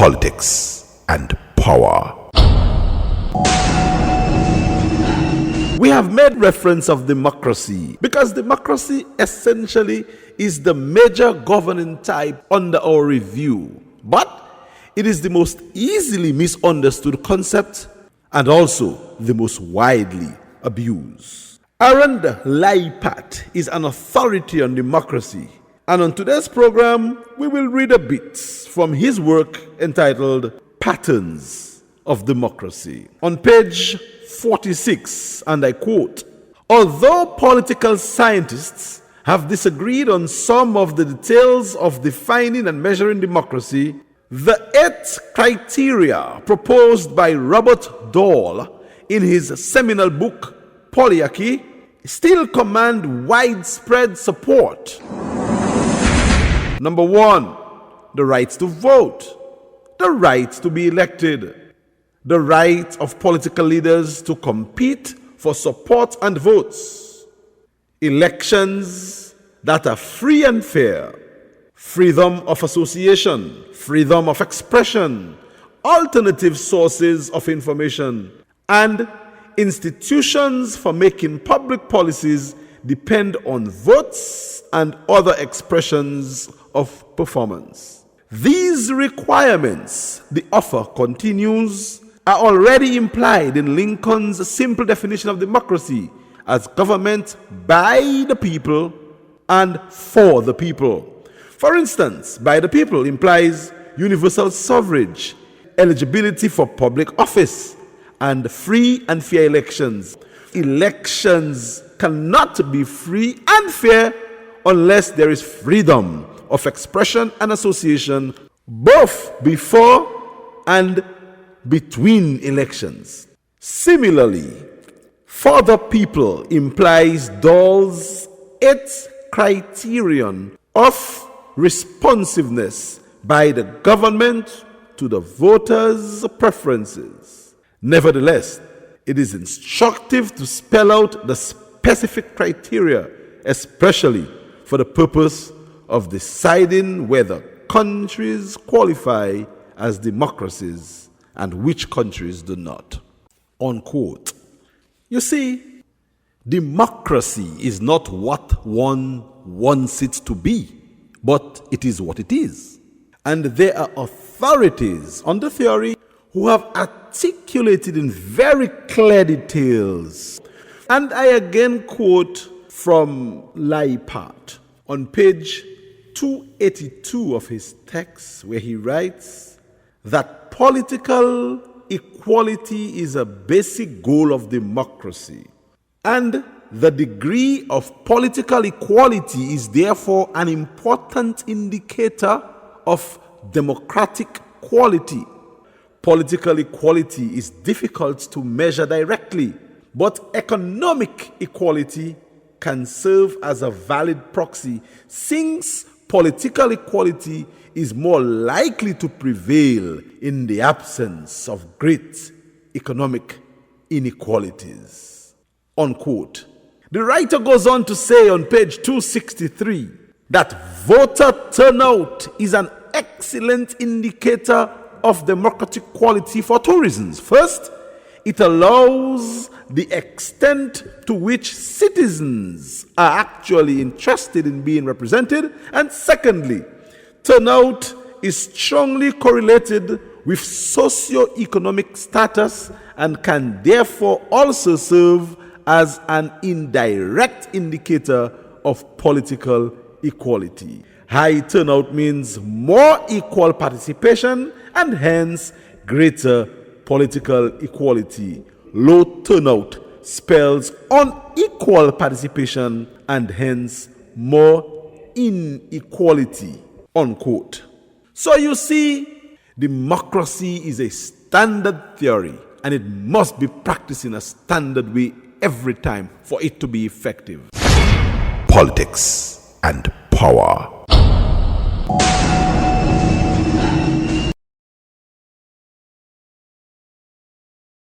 politics, and power. We have made reference of democracy because democracy essentially is the major governing type under our review, but it is the most easily misunderstood concept and also the most widely abused. Aaron Leipat is an authority on democracy, and on today's program we will read a bit from his work entitled Patterns of Democracy. On page 46, and I quote, "Although political scientists have disagreed on some of the details of defining and measuring democracy, the 8 criteria proposed by Robert Dahl in his seminal book Polyarchy still command widespread support. Number 1, the right to vote, the right to be elected, the right of political leaders to compete for support and votes, elections that are free and fair, freedom of association, freedom of expression, alternative sources of information, and institutions for making public policies depend on votes and other expressions of performance. These requirements," the author continues, "are already implied in Lincoln's simple definition of democracy as government by the people and for the people. For instance, by the people implies universal suffrage, eligibility for public office, and free and fair elections. Elections cannot be free and fair unless there is freedom of expression and association both before and between elections. Similarly, for the people implies Dahl's 8th criterion of responsiveness by the government to the voters' preferences. Nevertheless, it is instructive to spell out the specific criteria, especially for the purpose of deciding whether countries qualify as democracies and which countries do not." Unquote. You see, democracy is not what one wants it to be, but it is what it is. And there are authorities on the theory who have articulated in very clear details. And I again quote from Leipat on page 282 of his text, where he writes that political equality is a basic goal of democracy, and the degree of political equality is therefore an important indicator of democratic quality. Political equality is difficult to measure directly, but economic equality can serve as a valid proxy, since political equality is more likely to prevail in the absence of great economic inequalities. Unquote. The writer goes on to say on page 263 that voter turnout is an excellent indicator of democratic quality for 2 reasons. First, it allows the extent to which citizens are actually interested in being represented. And secondly, turnout is strongly correlated with socio-economic status and can therefore also serve as an indirect indicator of political equality. High turnout means more equal participation and hence greater political equality. Low turnout spells unequal participation and hence more inequality. Unquote. So you see, democracy is a standard theory and it must be practiced in a standard way every time for it to be effective. Politics and power.